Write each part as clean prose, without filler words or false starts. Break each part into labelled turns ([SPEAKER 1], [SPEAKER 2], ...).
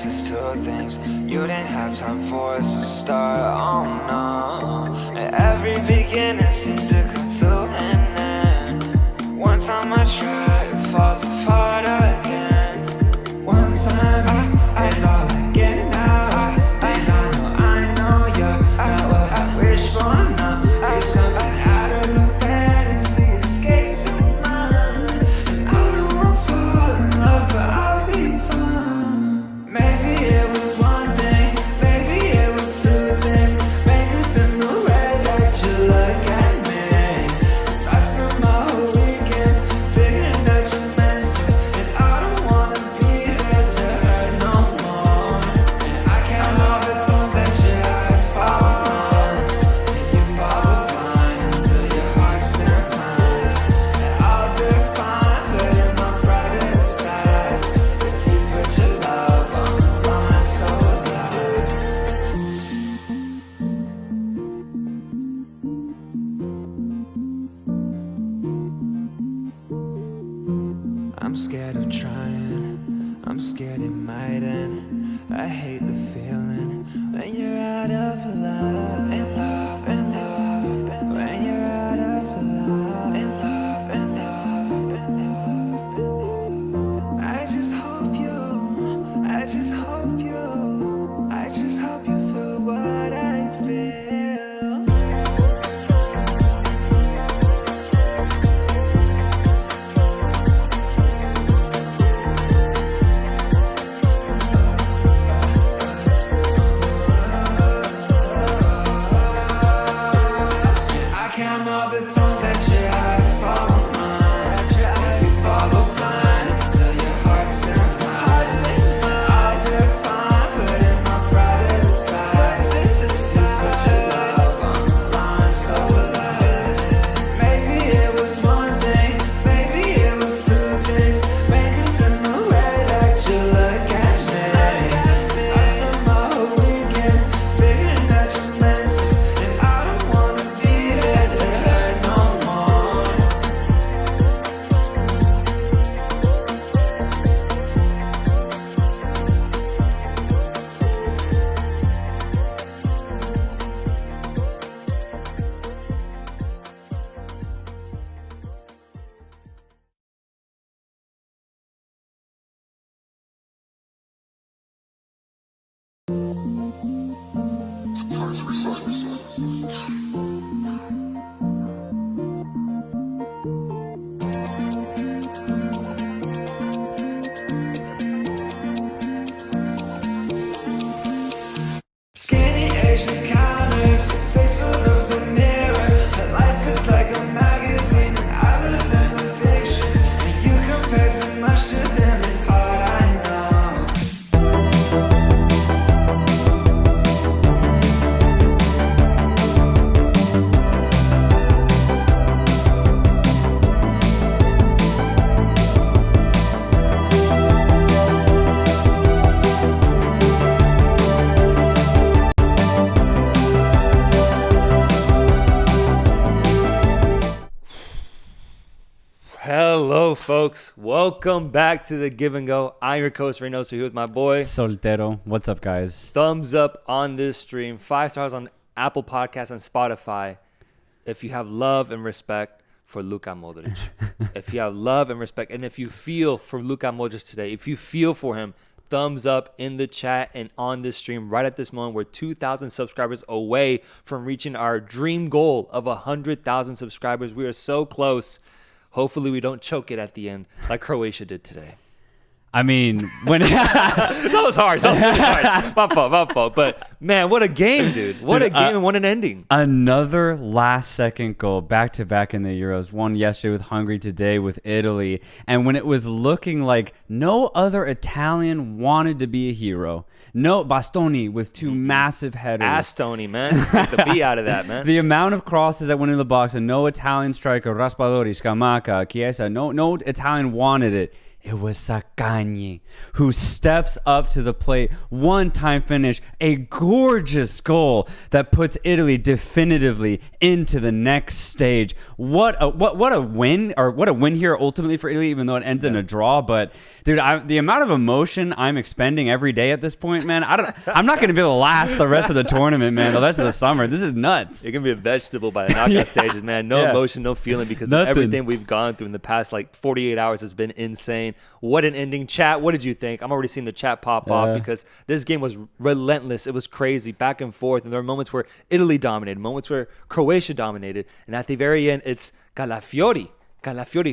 [SPEAKER 1] pieces to things you didn't have time for us to start. Oh no, and every beginning seems to come to an end. One time I try, it falls apart again. One time it's all I get now. Cause I know you're not what I wish for now. You're something out of the fantasy, escape to mine. And I don't wanna fall in love, but I'll be fine. Maybe it was one thing, maybe it was two things. Maybe it's in the way that you look at me. 'Cause I spent my whole weekend figuring that you're meant to. And I don't wanna be there to hurt no more. And I count all the times that your eyes follow mine. And you follow blind until your heart still mine. And I'll define, but in my private side, if you put your love on the line, so alive. I'm scared of trying, I'm scared it might end. I hate the feeling when you're out of love. In love, in love, in love. When you're out of love. In love, in love, in love. I just hope you, I just hope you, I just hope you feel what I feel. I count all the times that your eyes follow mine. Your eyes follow mine until your heart still mine. I'll define, put in my private side. Put your love on the line, so alive. Maybe it was one thing, maybe it was two things. Maybe it's in the way that you look at me. 'Cause I spent my whole weekend figuring that you're meant to. And I don't wanna be there to hurt no more. Skinny Asian counters, face fills up the mirror. That life is like a magazine, and I live in the fictions. And you compare so much to them, it's hard, I know.
[SPEAKER 2] Hello, folks. Welcome back to the Give and Go. I'm your coach, Reynoso, here with my boy.
[SPEAKER 3] Soltero. What's up, guys?
[SPEAKER 2] Thumbs up on this stream. 5 stars on Apple Podcasts and Spotify. If you have love and respect for Luka Modric. If you have love and respect, and if you feel for Luka Modric today, if you feel for him, thumbs up in the chat and on this stream right at this moment. We're 2,000 subscribers away from reaching our dream goal of 100,000 subscribers. We are so close. Hopefully we don't choke it at the end like Croatia did today.
[SPEAKER 3] I mean, when
[SPEAKER 2] That was harsh. That was really harsh. My fault. But, man, what a game, dude. What a game and what an ending.
[SPEAKER 3] another last-second goal back-to-back in the Euros. One yesterday with Hungary, today with Italy. And when it was looking like no other Italian wanted to be a hero. No, Bastoni with two massive headers.
[SPEAKER 2] Astoni, man. Take the B out of that, man.
[SPEAKER 3] The amount of crosses that went in the box and no Italian striker, Raspadori, Scamacca, Chiesa, no Italian wanted it. it was Sakanye who steps up to the plate. One-time finish, a gorgeous goal that puts Italy definitively into the next stage. What a win, or what a win here ultimately for Italy, even though it ends in a draw. But dude, the amount of emotion I'm expending every day at this point, man, I'm not going to be able to last the rest of the tournament, man, the rest of the summer. This is nuts.
[SPEAKER 2] You're going to be a vegetable by the knockout stages, man. No emotion, no feeling, because of everything we've gone through in the past, 48 hours has been insane. What an ending. Chat, what did you think? I'm already seeing the chat pop off because this game was relentless. It was crazy, back and forth. And there were moments where Italy dominated, moments where Croatia dominated. And at the very end, it's Calafiori,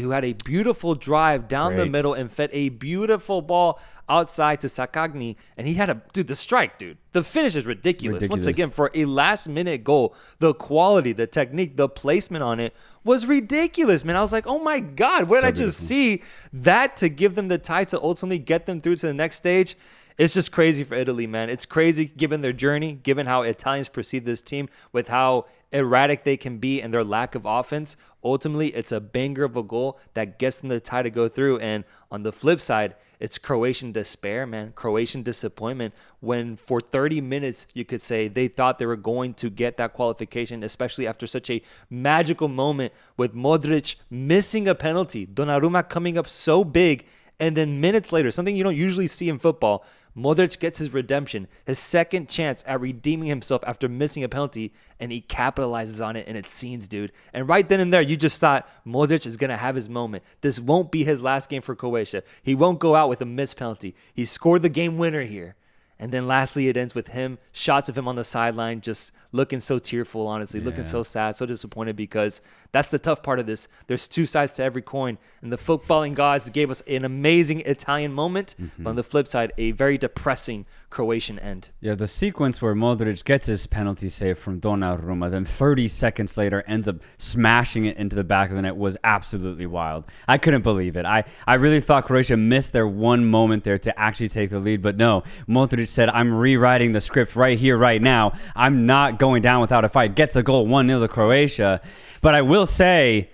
[SPEAKER 2] who had a beautiful drive down the middle and fed a beautiful ball outside to Sakagni. And he had the strike, dude. The finish is ridiculous. Once again, for a last-minute goal, the quality, the technique, the placement on it was ridiculous, man. I was like, oh my God, what did I just see? That to give them the tie to ultimately get them through to the next stage. It's just crazy for Italy, man. It's crazy given their journey, given how Italians perceive this team, with how erratic they can be and their lack of offense. Ultimately, it's a banger of a goal that gets them the tie to go through. And on the flip side, it's Croatian despair, man. Croatian disappointment when for 30 minutes, you could say they thought they were going to get that qualification, especially after such a magical moment with Modric missing a penalty, Donnarumma coming up so big. And then minutes later, something you don't usually see in football, Modric gets his redemption, his second chance at redeeming himself after missing a penalty, and he capitalizes on it, and it's scenes, dude. And right then and there, you just thought, Modric is going to have his moment. This won't be his last game for Croatia. He won't go out with a missed penalty. He scored the game winner here. And then lastly, it ends with him, shots of him on the sideline, just looking so tearful, honestly, looking so sad, so disappointed, because that's the tough part of this. There's two sides to every coin, and the footballing gods gave us an amazing Italian moment, but on the flip side, a very depressing Croatian end.
[SPEAKER 3] Yeah, the sequence where Modric gets his penalty save from Donnarumma, then 30 seconds later ends up smashing it into the back of the net was absolutely wild. I couldn't believe it. I really thought Croatia missed their one moment there to actually take the lead, but no, Modric said, I'm rewriting the script right here, right now. I'm not going down without a fight. Gets a goal, 1-0 to Croatia. But I will say,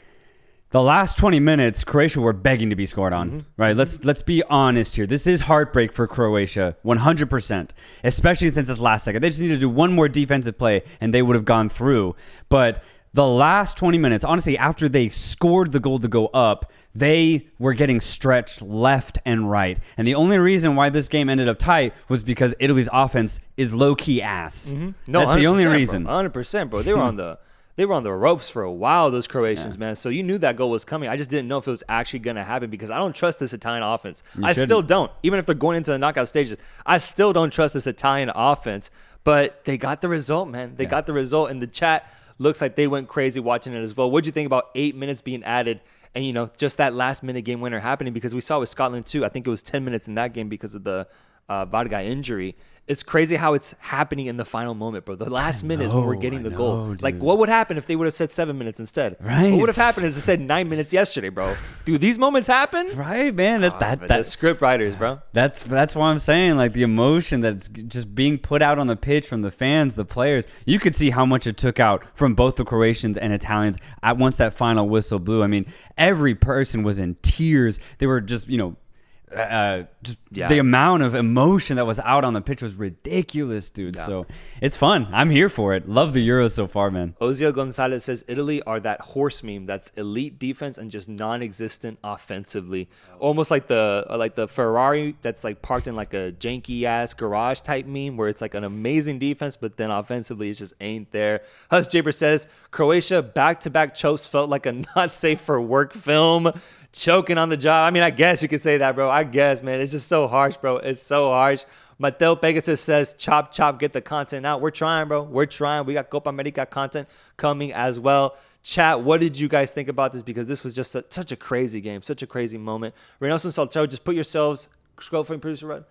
[SPEAKER 3] the last 20 minutes, Croatia were begging to be scored on, right? Let's be honest here. This is heartbreak for Croatia, 100%, especially since this last second. They just need to do one more defensive play, and they would have gone through. But the last 20 minutes, honestly, after they scored the goal to go up, they were getting stretched left and right. And the only reason why this game ended up tight was because Italy's offense is low-key ass.
[SPEAKER 2] No,
[SPEAKER 3] that's the only reason.
[SPEAKER 2] 100%, bro. They were on the ropes for a while, those Croatians, man. So you knew that goal was coming. I just didn't know if it was actually going to happen because I don't trust this Italian offense. I still don't. Even if they're going into the knockout stages, I still don't trust this Italian offense. But they got the result, man. They got the result. And the chat looks like they went crazy watching it as well. What'd you think about 8 minutes being added and, just that last-minute game winner happening? Because we saw with Scotland, too. I think it was 10 minutes in that game because of the Varga injury. It's crazy how it's happening in the final moment, bro. The last minute is when we're getting the goal.
[SPEAKER 3] Dude.
[SPEAKER 2] Like, what would happen if they would have said 7 minutes instead?
[SPEAKER 3] Right.
[SPEAKER 2] What would have happened is they said 9 minutes yesterday, bro. Do these moments happen?
[SPEAKER 3] Right, man.
[SPEAKER 2] The script writers, bro.
[SPEAKER 3] That's why I'm saying, like, the emotion that's just being put out on the pitch from the fans, the players. You could see how much it took out from both the Croatians and Italians once that final whistle blew. I mean, every person was in tears. They were just, the amount of emotion that was out on the pitch was ridiculous, dude. Yeah. So it's fun. I'm here for it. Love the Euros so far, man.
[SPEAKER 2] Ozio Gonzalez says Italy are that horse meme that's elite defense and just non-existent offensively. Almost like the Ferrari that's like parked in like a janky ass garage type meme where it's like an amazing defense, but then offensively it just ain't there. Hus Jaber says Croatia back-to-back chokes felt like a not safe for work film. Choking on the job. I mean, I guess you could say that, bro. I guess, man. It's just so harsh, bro. It's so harsh. Mateo Pegasus says, chop, get the content out. We're trying, bro. We're trying. We got Copa America content coming as well. Chat, what did you guys think about this? Because this was just such a crazy game, such a crazy moment. Reynoso and Soltero, just put yourselves, scroll for producer, Rod.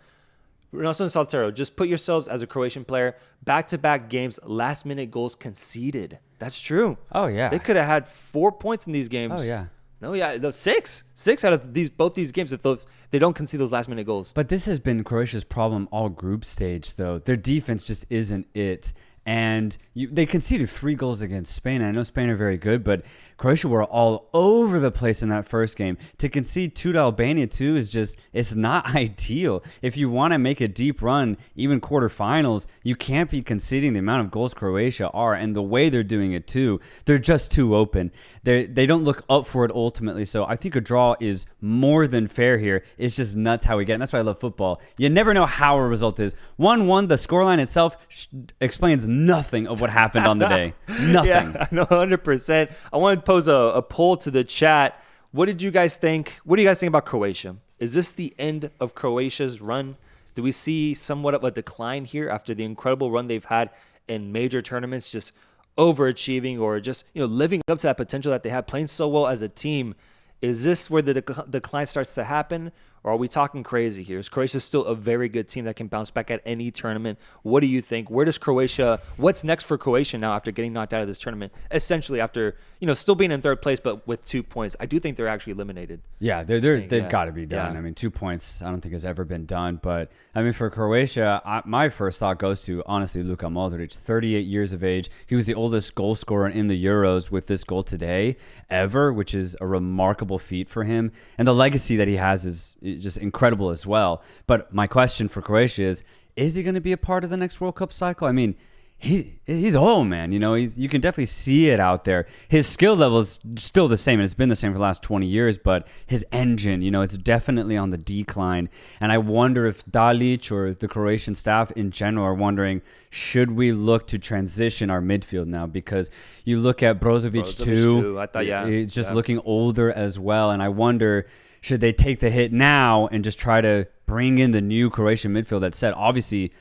[SPEAKER 2] Reynoso and Soltero, just put yourselves as a Croatian player. Back-to-back games, last-minute goals conceded. That's true.
[SPEAKER 3] Oh, yeah.
[SPEAKER 2] They could have had 4 points in these games.
[SPEAKER 3] Oh, yeah.
[SPEAKER 2] No, yeah, those six out of both these games. If they don't concede those last minute goals.
[SPEAKER 3] But this has been Croatia's problem all group stage, though. Their defense just isn't it. And they conceded 3 goals against Spain. I know Spain are very good, but Croatia were all over the place in that first game. To concede 2 to Albania too is just, it's not ideal. If you want to make a deep run, even quarterfinals, you can't be conceding the amount of goals Croatia are, and the way they're doing it too. They're just too open. They don't look up for it ultimately. So I think a draw is more than fair here. It's just nuts how we get it. And that's why I love football. You never know how a result is. 1-1, the scoreline itself explains nothing of what happened on the day. Nothing.
[SPEAKER 2] Yeah, no, 100%. I want to pose a poll to the chat. What did you guys think? What do you guys think about Croatia? Is this the end of Croatia's run? Do we see somewhat of a decline here after the incredible run they've had in major tournaments, just overachieving or just living up to that potential that they have, playing so well as a team? Is this where the decline starts to happen? Or are we talking crazy here? Is Croatia still a very good team that can bounce back at any tournament? What do you think? Where does Croatia, what's next for Croatia now after getting knocked out of this tournament? Essentially after, still being in third place, but with 2 points. I do think they're actually eliminated.
[SPEAKER 3] Yeah, they've got to be done. Yeah. I mean, 2 points I don't think has ever been done. But, I mean, for Croatia, my first thought goes to, honestly, Luka Modric, 38 years of age. He was the oldest goal scorer in the Euros with this goal today ever, which is a remarkable feat for him. And the legacy that he has is just incredible as well. But my question for Croatia is he going to be a part of the next World Cup cycle? I mean, he's old, man. You can definitely see it out there. His skill level is still the same, and it's been the same for the last 20 years, but his engine, it's definitely on the decline. And I wonder if Dalic or the Croatian staff in general are wondering, should we look to transition our midfield now? Because you look at Brozovic too.
[SPEAKER 2] I thought,
[SPEAKER 3] it's just looking older as well. And I wonder, should they take the hit now and just try to bring in the new Croatian midfield that said, obviously,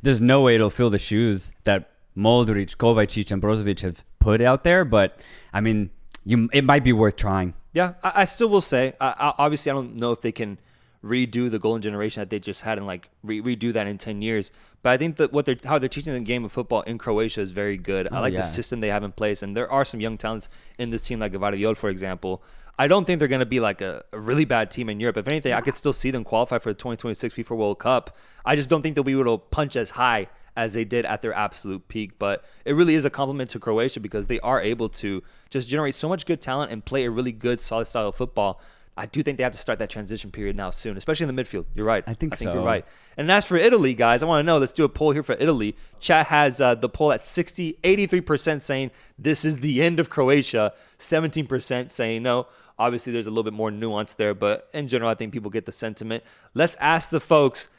[SPEAKER 3] there's no way it'll fill the shoes that Modric, Kovacic, and Brozovic have put out there. But, I mean, it might be worth trying.
[SPEAKER 2] Yeah, I still will say, obviously, I don't know if they can redo the golden generation that they just had and redo that in 10 years. But I think that how they're teaching the game of football in Croatia is very good. I like the system they have in place. And there are some young talents in this team, like Gvardiol, for example. I don't think they're going to be like a really bad team in Europe. If anything, I could still see them qualify for the 2026 FIFA World Cup. I just don't think they'll be able to punch as high as they did at their absolute peak. But it really is a compliment to Croatia because they are able to just generate so much good talent and play a really good, solid style of football. I do think they have to start that transition period now soon, especially in the midfield. You're right.
[SPEAKER 3] I think so.
[SPEAKER 2] You're right. And as for Italy, guys, I want to know, let's do a poll here for Italy. Chat has the poll at 83% saying this is the end of Croatia, 17% saying no. Obviously, there's a little bit more nuance there, but in general, I think people get the sentiment. Let's ask the folks,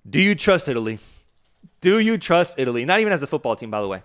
[SPEAKER 2] do you trust Italy? Do you trust Italy? Not even as a football team, by the way.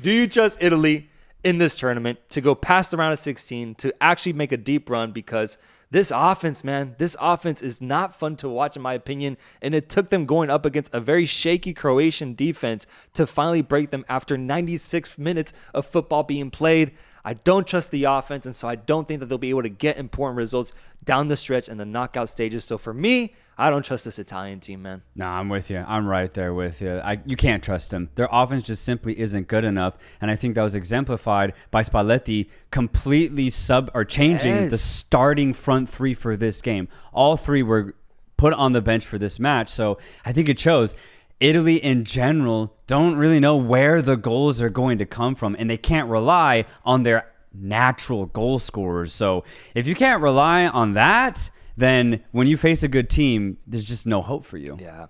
[SPEAKER 2] Do you trust Italy in this tournament to go past the round of 16, to actually make a deep run? Because this offense, man, this offense is not fun to watch, in my opinion. And it took them going up against a very shaky Croatian defense to finally break them after 96 minutes of football being played. I don't trust the offense, and so I don't think that they'll be able to get important results down the stretch in the knockout stages. So for me, I don't trust this Italian team, man.
[SPEAKER 3] No, I'm with you. I'm right there with you. You can't trust them. Their offense just simply isn't good enough, and I think that was exemplified by Spalletti completely changing the starting front three for this game. All three were put on the bench for this match, so I think it shows. Italy in general don't really know where the goals are going to come from, and they can't rely on their natural goal scorers. So if you can't rely on that, then when you face a good team, there's just no hope for you.
[SPEAKER 2] Yeah.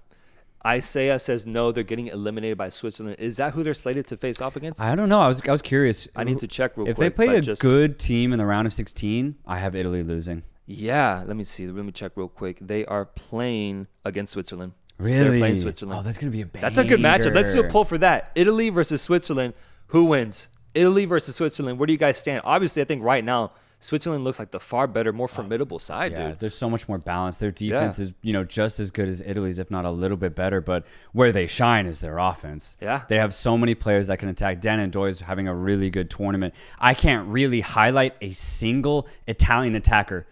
[SPEAKER 2] Isaiah says no, they're getting eliminated by Switzerland. Is that who they're slated to face off against?
[SPEAKER 3] I don't know. I was curious.
[SPEAKER 2] I need to check real quick.
[SPEAKER 3] If they play a good team in the round of 16, I have Italy losing.
[SPEAKER 2] Yeah, let me see. Let me check real quick. They are playing against Switzerland.
[SPEAKER 3] Really?
[SPEAKER 2] They're playing Switzerland.
[SPEAKER 3] Oh, that's going to be a banger.
[SPEAKER 2] That's a good matchup. Let's do a poll for that. Italy versus Switzerland. Who wins? Italy versus Switzerland. Where do you guys stand? Obviously, I think right now, Switzerland looks like the far better, more formidable side, dude.
[SPEAKER 3] There's so much more balance. Their defense is, just as good as Italy's, if not a little bit better. But where they shine is their offense.
[SPEAKER 2] Yeah.
[SPEAKER 3] They have so many players that can attack. Dan and Doy is having a really good tournament. I can't really highlight a single Italian attacker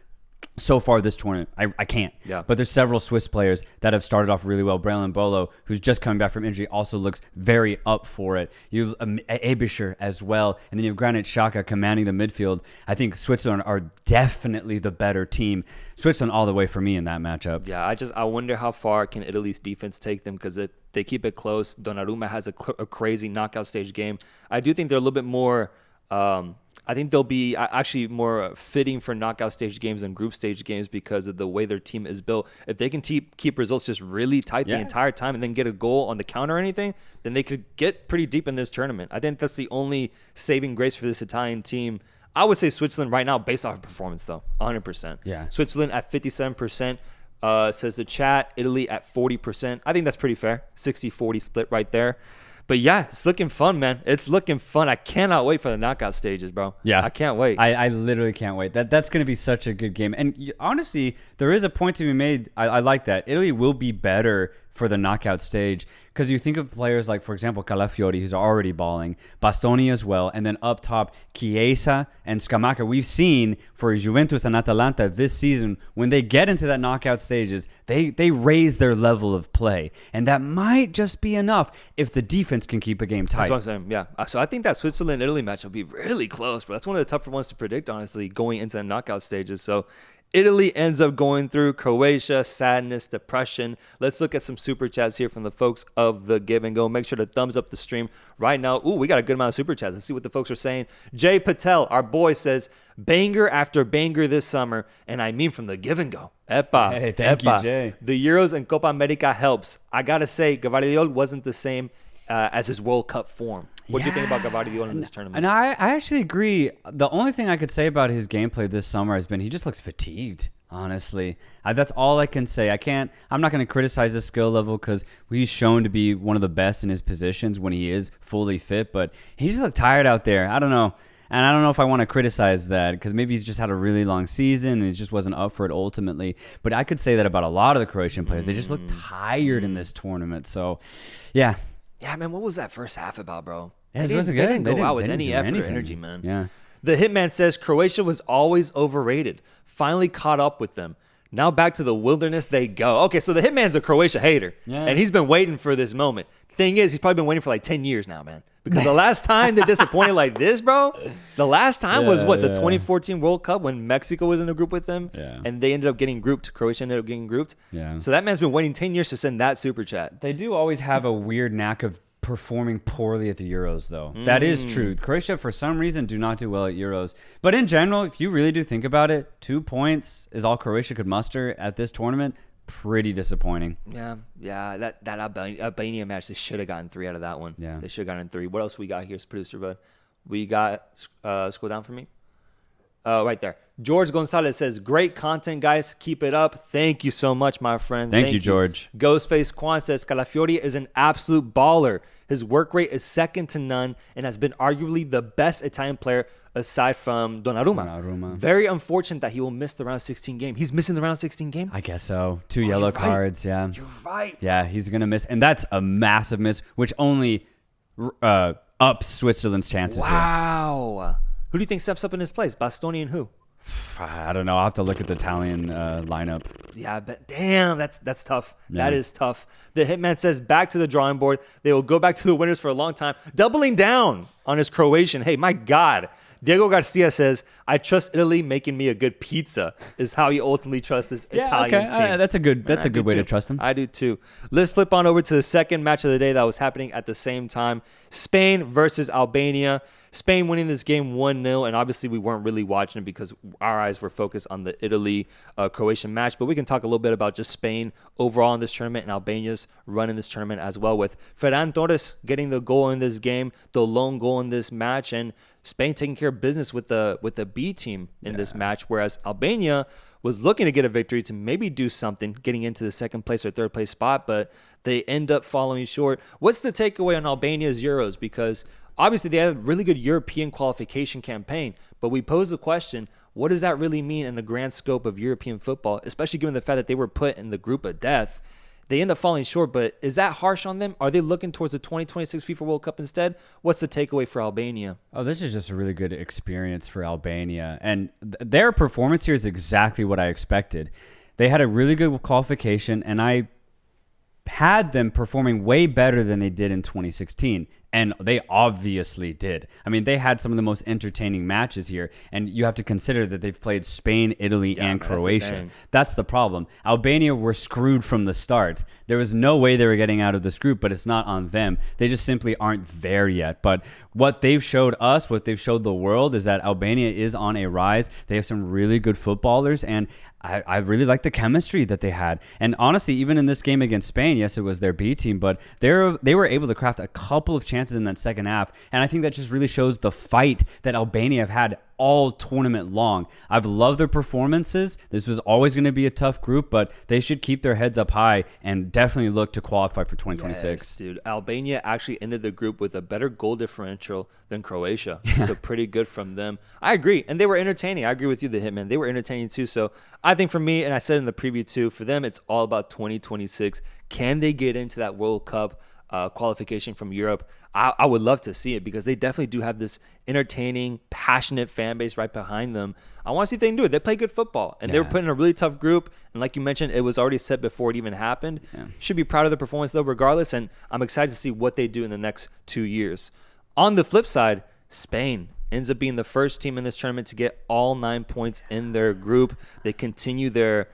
[SPEAKER 3] so far this tournament. I can't.
[SPEAKER 2] Yeah.
[SPEAKER 3] But there's several Swiss players that have started off really well. Braylon Bolo, who's just coming back from injury, also looks very up for it. You Abisher as well. And then you have Granit Xhaka commanding the midfield. I think Switzerland are definitely the better team. Switzerland all the way for me in that matchup.
[SPEAKER 2] Yeah, I wonder how far can Italy's defense take them, because They keep it close. Donnarumma has a crazy knockout stage game. I do think they're a little bit more. I think they'll be actually more fitting for knockout stage games than group stage games because of the way their team is built. If they can keep results just really tight the entire time and then get a goal on the counter or anything, then they could get pretty deep in this tournament. I think that's the only saving grace for this Italian team. I would say Switzerland right now, based off of performance, though, 100%.
[SPEAKER 3] Yeah.
[SPEAKER 2] Switzerland at 57%, says the chat. Italy at 40%. I think that's pretty fair. 60-40 split right there. But yeah, it's looking fun, man. It's looking fun. I cannot wait for the knockout stages, bro.
[SPEAKER 3] Yeah.
[SPEAKER 2] I can't wait.
[SPEAKER 3] I literally can't wait. That's going to be such a good game. And honestly, there is a point to be made. I like that. Italy will be better for the knockout stage because you think of players like, for example, Calafiori, who's already balling, Bastoni as well, and then up top, Chiesa and Scamacca. We've seen for Juventus and Atalanta this season, when they get into that knockout stages, they raise their level of play. And that might just be enough if the defense can keep a game tight.
[SPEAKER 2] That's what I'm saying, yeah. So I think that Switzerland-Italy match will be really close, but that's one of the tougher ones to predict, honestly, going into the knockout stages. So Italy ends up going through. Croatia, sadness, depression. Let's look at some super chats here from the folks of the Give and Go. Make sure to thumbs up the stream right now. Ooh, we got a good amount of super chats. Let's see what the folks are saying. Jay Patel, our boy, says, banger after banger this summer, and I mean from the Give and Go. Epa.
[SPEAKER 3] Hey, thank you, Jay.
[SPEAKER 2] The Euros and Copa America helps. I got to say, Gvardiol wasn't the same as his World Cup form. What do you think about Gvardiol in this tournament?
[SPEAKER 3] And I actually agree. The only thing I could say about his gameplay this summer has been he just looks fatigued, honestly. That's all I can say. I'm not going to criticize his skill level because he's shown to be one of the best in his positions when he is fully fit, but he just looked tired out there. I don't know. And I don't know if I want to criticize that because maybe he's just had a really long season and he just wasn't up for it ultimately. But I could say that about a lot of the Croatian players. They just look tired in this tournament. So, yeah.
[SPEAKER 2] Yeah, man, what was that first half about, bro?
[SPEAKER 3] Yeah,
[SPEAKER 2] They didn't go out with any effort or energy, man.
[SPEAKER 3] Yeah.
[SPEAKER 2] The Hitman says Croatia was always overrated. Finally caught up with them. Now back to the wilderness they go. Okay, so the Hitman's a Croatia hater, and he's been waiting for this moment. Thing is, he's probably been waiting for like 10 years now, man. Because the last time they're disappointed like this, bro, the last time was the 2014 World Cup when Mexico was in a group with them, and they ended up getting grouped. Croatia ended up getting grouped.
[SPEAKER 3] Yeah.
[SPEAKER 2] So that man's been waiting 10 years to send that super chat.
[SPEAKER 3] They do always have a weird knack of performing poorly at the Euros, though. That is true. Croatia, for some reason, do not do well at Euros. But in general, if you really do think about it, 2 points is all Croatia could muster at this tournament. Pretty disappointing.
[SPEAKER 2] Yeah. That Albania match, they should have gotten 3 out of that one.
[SPEAKER 3] Yeah.
[SPEAKER 2] They should have gotten 3. What else we got here, producer bud? We got, scroll down for me. Right there. George Gonzalez says, great content, guys. Keep it up. Thank you so much, my friend.
[SPEAKER 3] Thank you, George.
[SPEAKER 2] Ghostface Kwan says, Calafiori is an absolute baller. His work rate is second to none and has been arguably the best Italian player aside from Donnarumma. Very unfortunate that he will miss the round 16 game. He's missing the round 16 game?
[SPEAKER 3] I guess so. 2 yellow cards, yeah.
[SPEAKER 2] You're right.
[SPEAKER 3] Yeah, he's going to miss. And that's a massive miss, which only ups Switzerland's chances here.
[SPEAKER 2] Wow. Who do you think steps up in his place? Bastoni and who?
[SPEAKER 3] I don't know. I'll have to look at the Italian lineup.
[SPEAKER 2] Yeah, but damn, that's tough.
[SPEAKER 3] Yeah.
[SPEAKER 2] That is tough. The Hitman says back to the drawing board. They will go back to the winners for a long time, doubling down on his Croatian. Hey, my God. Diego Garcia says, I trust Italy making me a good pizza is how he ultimately trusts this Italian team.
[SPEAKER 3] That's a good way to trust him.
[SPEAKER 2] I do too. Let's flip on over to the second match of the day that was happening at the same time. Spain versus Albania. Spain winning this game 1-0, and obviously we weren't really watching it because our eyes were focused on the Italy-Croatian match, but we can talk a little bit about just Spain overall in this tournament and Albania's run in this tournament as well, with Ferran Torres getting the goal in this game, the lone goal in this match, and Spain taking care of business with the B team in this match, whereas Albania was looking to get a victory to maybe do something, getting into the second place or third place spot, but they end up falling short. What's the takeaway on Albania's Euros? Because obviously they had a really good European qualification campaign, but we pose the question, what does that really mean in the grand scope of European football, especially given the fact that they were put in the group of death? They end up falling short, but is that harsh on them? Are they looking towards the 2026 FIFA World Cup instead? What's the takeaway for Albania?
[SPEAKER 3] Oh, this is just a really good experience for Albania. And their performance here is exactly what I expected. They had a really good qualification, and I had them performing way better than they did in 2016. And they obviously did. I mean, they had some of the most entertaining matches here. And you have to consider that they've played Spain, Italy, and Croatia. That's the problem. Albania were screwed from the start. There was no way they were getting out of this group, but it's not on them. They just simply aren't there yet. But what they've showed us, what they've showed the world, is that Albania is on a rise. They have some really good footballers, and I really like the chemistry that they had. And honestly, even in this game against Spain, yes, it was their B team, but they were able to craft a couple of chances in that second half. And I think that just really shows the fight that Albania have had all tournament long. I've loved their performances. This was always going to be a tough group, but they should keep their heads up high and definitely look to qualify for 2026.
[SPEAKER 2] Yes, dude. Albania actually ended the group with a better goal differential than Croatia. So pretty good from them. I agree. And they were entertaining. I agree with you, the Hitman. They were entertaining too. So I think for me, and I said in the preview too, for them, it's all about 2026. Can they get into that World Cup qualification from Europe? I would love to see it because they definitely do have this entertaining, passionate fan base right behind them. I want to see if they can do it. They play good football, and they were put in a really tough group. And like you mentioned, it was already set before it even happened. Should be proud of the performance though, regardless. And I'm excited to see what they do in the next 2 years. On the flip side, Spain ends up being the first team in this tournament to get all 9 points in their group. They continue their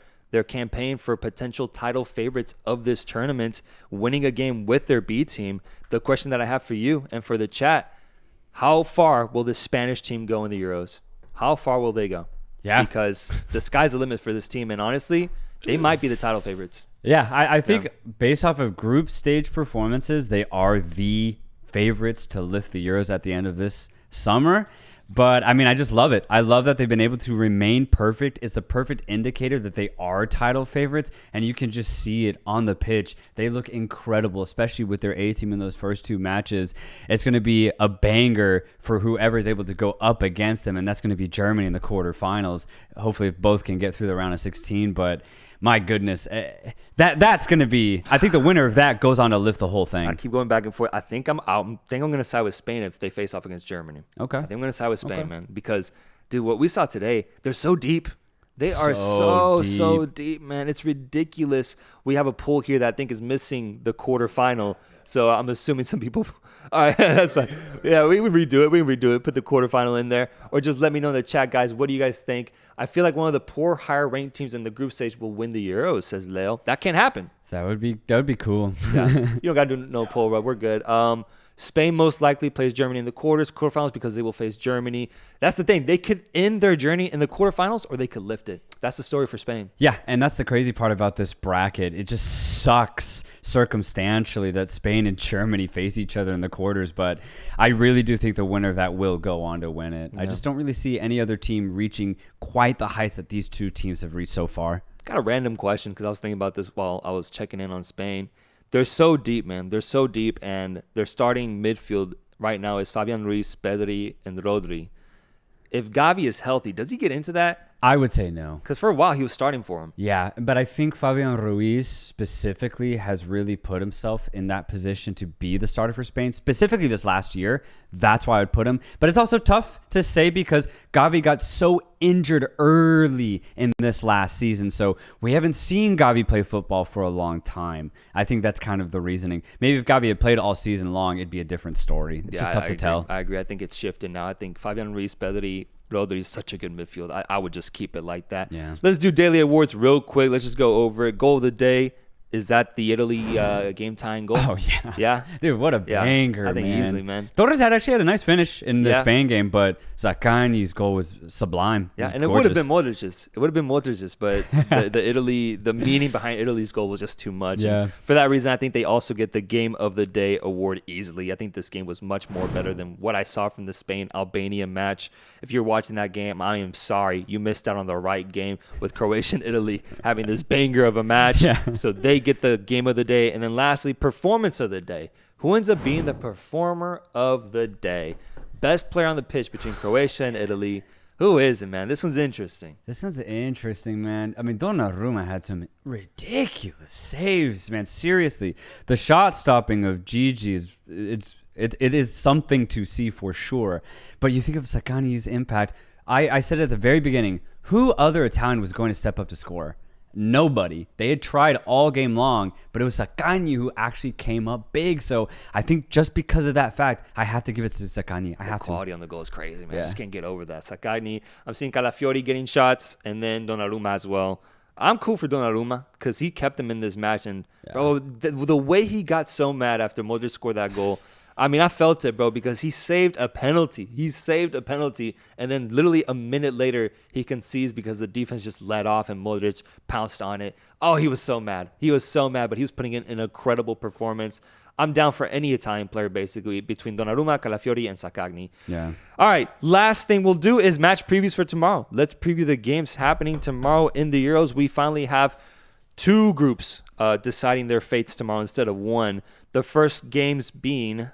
[SPEAKER 2] campaign for potential title favorites of this tournament, winning a game with their B team. The question that I have for you and for the chat, how far will this Spanish team go in the Euros? How far will they go?
[SPEAKER 3] Yeah.
[SPEAKER 2] Because the sky's the limit for this team, and honestly, they might be the title favorites.
[SPEAKER 3] Yeah, I think based off of group stage performances, they are the favorites to lift the Euros at the end of this summer. But, I mean, I just love it. I love that they've been able to remain perfect. It's a perfect indicator that they are title favorites, and you can just see it on the pitch. They look incredible, especially with their A team in those first two matches. It's going to be a banger for whoever is able to go up against them, and that's going to be Germany in the quarterfinals. Hopefully, if both can get through the round of 16, but my goodness, that's going to be. I think the winner of that goes on to lift the whole thing.
[SPEAKER 2] I keep going back and forth. I think I'm going to side with Spain if they face off against Germany.
[SPEAKER 3] Okay.
[SPEAKER 2] I think I'm going to side with Spain, man, because dude, what we saw today, they're so deep. They are so deep, man. It's ridiculous. We have a poll here that I think is missing the quarterfinal. So I'm assuming some people. All right, that's fine. Yeah, we would redo it. Put the quarterfinal in there. Or just let me know in the chat, guys. What do you guys think? I feel like one of the poor, higher ranked teams in the group stage will win the Euros, says Leo. That can't happen.
[SPEAKER 3] That would be cool.
[SPEAKER 2] Yeah. You don't got to do no poll, right? We're good. Spain most likely plays Germany in the quarterfinals because they will face Germany. That's the thing. They could end their journey in the quarterfinals or they could lift it. That's the story for Spain.
[SPEAKER 3] Yeah, and that's the crazy part about this bracket. It just sucks circumstantially that Spain and Germany face each other in the quarters, but I really do think the winner of that will go on to win it. Yeah. I just don't really see any other team reaching quite the heights that these two teams have reached so far.
[SPEAKER 2] Got a random question because I was thinking about this while I was checking in on Spain. They're so deep, man. They're so deep, and their starting midfield right now is Fabian Ruiz, Pedri, and Rodri. If Gavi is healthy, does he get into that?
[SPEAKER 3] I would say no.
[SPEAKER 2] Because for a while, he was starting for him.
[SPEAKER 3] Yeah, but I think Fabian Ruiz specifically has really put himself in that position to be the starter for Spain, specifically this last year. That's why I would put him. But it's also tough to say because Gavi got so injured early in this last season. So we haven't seen Gavi play football for a long time. I think that's kind of the reasoning. Maybe if Gavi had played all season long, it'd be a different story. It's just tough to tell.
[SPEAKER 2] I agree. I think it's shifted now. I think Fabian Ruiz, Pedri, Rodri is such a good midfield. I would just keep it like that.
[SPEAKER 3] Yeah.
[SPEAKER 2] Let's do daily awards real quick. Let's just go over it. Goal of the day. Is that the Italy game tying goal?
[SPEAKER 3] Oh, yeah.
[SPEAKER 2] Yeah?
[SPEAKER 3] Dude, what a banger,
[SPEAKER 2] I think
[SPEAKER 3] man.
[SPEAKER 2] easily, man.
[SPEAKER 3] Torres actually had a nice finish in the Spain game, but Zaccagni's goal was sublime.
[SPEAKER 2] Yeah, and it would have been Modric's. But the meaning behind Italy's goal was just too much.
[SPEAKER 3] Yeah.
[SPEAKER 2] And for that reason, I think they also get the game of the day award easily. I think this game was much more better than what I saw from the Spain-Albania match. If you're watching that game, I am sorry. You missed out on the right game with Croatia and Italy having this banger of a match.
[SPEAKER 3] Yeah.
[SPEAKER 2] So they get the game of the day. And then lastly, performance of the day. Who ends up being the performer of the day? Best player on the pitch between Croatia and Italy. Who is it, man? This one's interesting.
[SPEAKER 3] This one's interesting, man. I mean, Donnarumma had some ridiculous saves, man. Seriously. The shot stopping of Gigi it is something to see for sure. But you think of Zaccagni's impact. I said at the very beginning, who other Italian was going to step up to score? Nobody. They had tried all game long, but it was Sakani who actually came up big. So I think just because of that fact, I have to give it to Sakani. I have to.
[SPEAKER 2] Quality on the goal is crazy, man.
[SPEAKER 3] Yeah.
[SPEAKER 2] I just can't get over that. Sakagni, I'm seeing Calafiori getting shots, and then Donnarumma as well. I'm cool for Donnarumma because he kept him in this match. And, bro, the way he got so mad after Modric scored that goal, I mean, I felt it, bro, because he saved a penalty. And then literally a minute later, he concedes because the defense just let off and Modric pounced on it. Oh, he was so mad. But he was putting in an incredible performance. I'm down for any Italian player, basically, between Donnarumma, Calafiori, and Sakagni.
[SPEAKER 3] Yeah.
[SPEAKER 2] All right, last thing we'll do is match previews for tomorrow. Let's preview the games happening tomorrow in the Euros. We finally have 2 groups deciding their fates tomorrow instead of 1. The first games being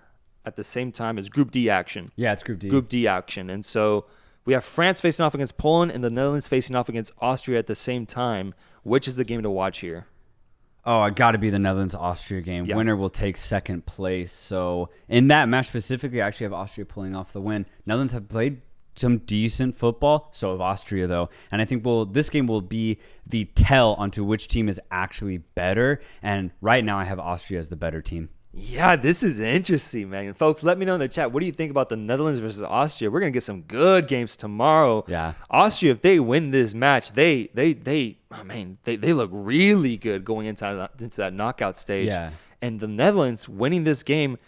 [SPEAKER 2] at the same time as Group D action.
[SPEAKER 3] Yeah, it's Group D.
[SPEAKER 2] Group D action. And so we have France facing off against Poland and the Netherlands facing off against Austria at the same time. Which is the game to watch here?
[SPEAKER 3] Oh, I got to be the Netherlands-Austria game.
[SPEAKER 2] Yeah.
[SPEAKER 3] Winner will take second place. So in that match specifically, I actually have Austria pulling off the win. Netherlands have played some decent football, so have Austria, though. And I think this game will be the tell onto which team is actually better. And right now, I have Austria as the better team.
[SPEAKER 2] Yeah, this is interesting, man. And folks, let me know in the chat. What do you think about the Netherlands versus Austria? We're going to get some good games tomorrow.
[SPEAKER 3] Yeah.
[SPEAKER 2] Austria, if they win this match, they look really good going into that knockout stage.
[SPEAKER 3] Yeah.
[SPEAKER 2] And the Netherlands winning this game,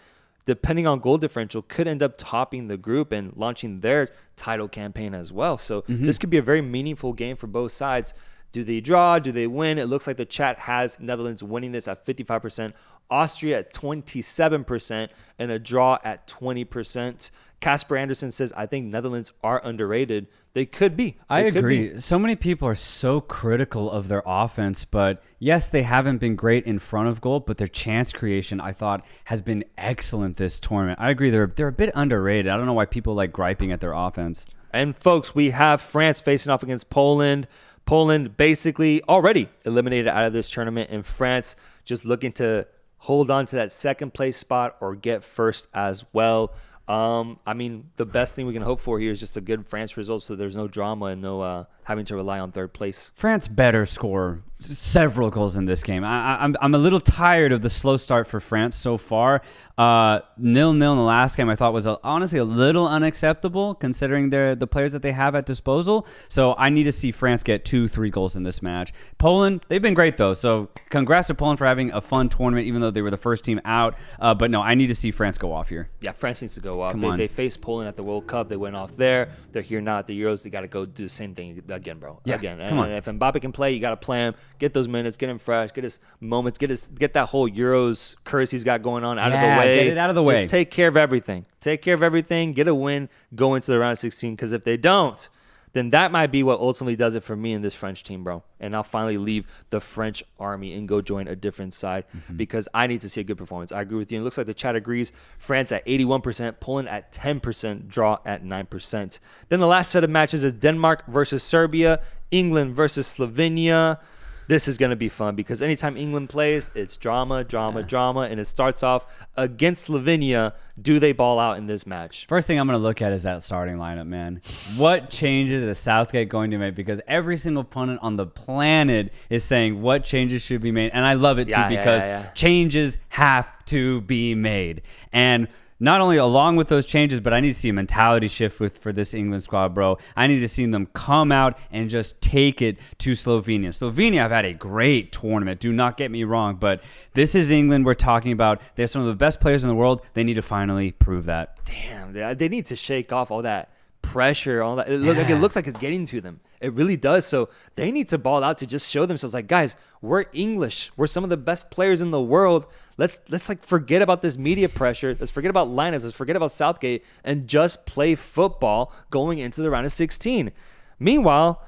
[SPEAKER 2] depending on goal differential, could end up topping the group and launching their title campaign as well. So this could be a very meaningful game for both sides. Do they draw? Do they win? It looks like the chat has Netherlands winning this at 55%, Austria at 27%, and a draw at 20%. Casper Anderson says, I think Netherlands are underrated. They could be.
[SPEAKER 3] I agree. So many people are so critical of their offense, but yes, they haven't been great in front of goal, but their chance creation, I thought, has been excellent this tournament. I agree. They're a bit underrated. I don't know why people like griping at their offense.
[SPEAKER 2] And folks, we have France facing off against Poland. Poland basically already eliminated out of this tournament, and France just looking to hold on to that second place spot or get first as well. I mean, the best thing we can hope for here is just a good France result so there's no drama and no having to rely on third place.
[SPEAKER 3] France better score several goals in this game. I'm a little tired of the slow start for France so far. 0-0 in the last game I thought was honestly a little unacceptable considering the players that they have at disposal. So I need to see France get 2-3 goals in this match. Poland, they've been great though. So congrats to Poland for having a fun tournament even though they were the first team out. But no, I need to see France go off here.
[SPEAKER 2] Yeah, France needs to go off.
[SPEAKER 3] Come on.
[SPEAKER 2] They faced Poland at the World Cup. They went off there. They're here now at the Euros. They got to go do the same thing again, bro.
[SPEAKER 3] Yeah,
[SPEAKER 2] again.
[SPEAKER 3] come on.
[SPEAKER 2] And if Mbappe can play, you got to play him. Get those minutes. Get him fresh. Get his moments. Get that whole Euros curse he's got going on out of the way.
[SPEAKER 3] Get it out of the way.
[SPEAKER 2] Just take care of everything. Take care of everything. Get a win. Go into the round of 16. Because if they don't, then that might be what ultimately does it for me in this French team, bro. And I'll finally leave the French army and go join a different side because I need to see a good performance. I agree with you. It looks like the chat agrees. France at 81%, Poland at 10%, draw at 9%. Then the last set of matches is Denmark versus Serbia, England versus Slovenia. This is going to be fun because anytime England plays, it's drama, and it starts off against Slovenia. Do they ball out in this match?
[SPEAKER 3] First thing I'm going to look at is that starting lineup, man. What changes is Southgate going to make? Because every single opponent on the planet is saying what changes should be made. And I love it, too, because changes have to be made. And not only along with those changes, but I need to see a mentality shift for this England squad, bro. I need to see them come out and just take it to Slovenia. Slovenia have had a great tournament. Do not get me wrong, but this is England we're talking about. They have some of the best players in the world. They need to finally prove that.
[SPEAKER 2] Damn, they need to shake off all that pressure, all that. It looks like it's getting to them. It really does. So they need to ball out to just show themselves like, guys, we're English. We're some of the best players in the world. Let's like forget about this media pressure. Let's forget about lineups. Let's forget about Southgate and just play football going into the round of 16. Meanwhile,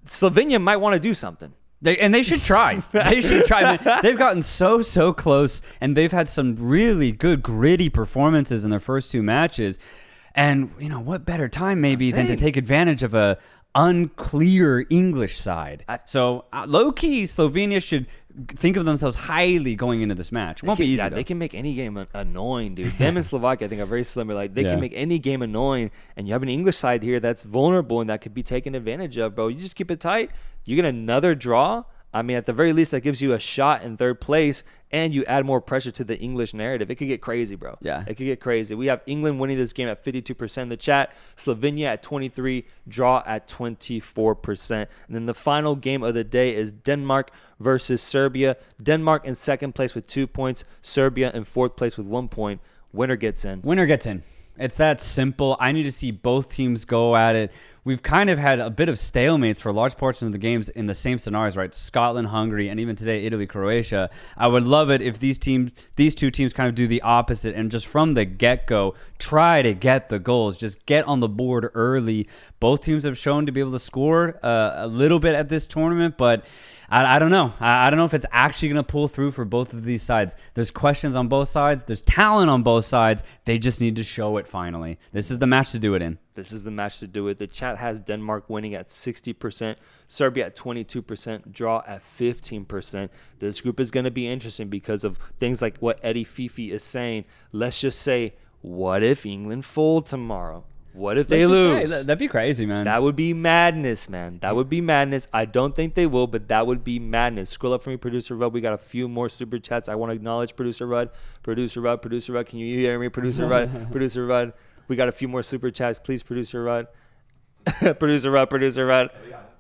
[SPEAKER 2] Slovenia might want to do something.
[SPEAKER 3] They should try. They should try. Man, they've gotten so close, and they've had some really good, gritty performances in their first 2 matches. And, you know, what better time maybe than to take advantage of a unclear English side. So low-key, Slovenia should think of themselves highly going into this match. It won't be easy, though.
[SPEAKER 2] They can make any game annoying, dude. Them and Slovakia, I think, are very similar. Like, they can make any game annoying, and you have an English side here that's vulnerable and that could be taken advantage of, bro. You just keep it tight. You get another draw, I mean, at the very least, that gives you a shot in third place, and you add more pressure to the English narrative. It could get crazy, bro.
[SPEAKER 3] Yeah.
[SPEAKER 2] It could get crazy. We have England winning this game at 52% in the chat, Slovenia at 23%, draw at 24%. And then the final game of the day is Denmark versus Serbia. Denmark in second place with 2 points, Serbia in fourth place with 1 point. Winner gets in.
[SPEAKER 3] Winner gets in. It's that simple. I need to see both teams go at it. We've kind of had a bit of stalemates for large portions of the games in the same scenarios, right? Scotland, Hungary, and even today, Italy, Croatia. I would love it if these two teams kind of do the opposite and just from the get-go, try to get the goals. Just get on the board early. Both teams have shown to be able to score a little bit at this tournament, but I don't know. I don't know if it's actually going to pull through for both of these sides. There's questions on both sides. There's talent on both sides. They just need to show it finally. This is the match to do it in.
[SPEAKER 2] This is the match to do it. The chat has Denmark winning at 60%, Serbia at 22%, draw at 15%. This group is going to be interesting because of things like what Eddie Fifi is saying. Let's just say, what if England fold tomorrow? What if they lose?
[SPEAKER 3] That'd be crazy, man.
[SPEAKER 2] That would be madness, man. That would be madness. I don't think they will, but that would be madness. Scroll up for me, Producer Rudd. We got a few more super chats. I want to acknowledge Producer Rudd. Producer Rudd, Producer Rudd. Can you hear me, Producer Rudd? Producer Rudd. We got a few more super chats. Please, Producer Rudd. Producer Rudd, Producer Rudd.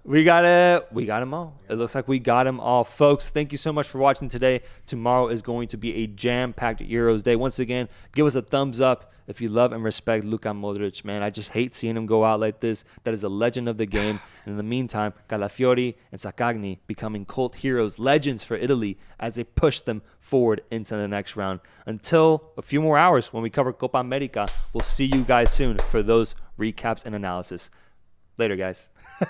[SPEAKER 2] We got them all. It looks like we got them all. Folks, thank you so much for watching today. Tomorrow is going to be a jam-packed Euros day. Once again, give us a thumbs up if you love and respect Luka Modric, man. I just hate seeing him go out like this. That is a legend of the game. And in the meantime, Calafiori and Saccagni becoming cult heroes, legends for Italy as they push them forward into the next round. Until a few more hours when we cover Copa America, we'll see you guys soon for those recaps and analysis. Later, guys.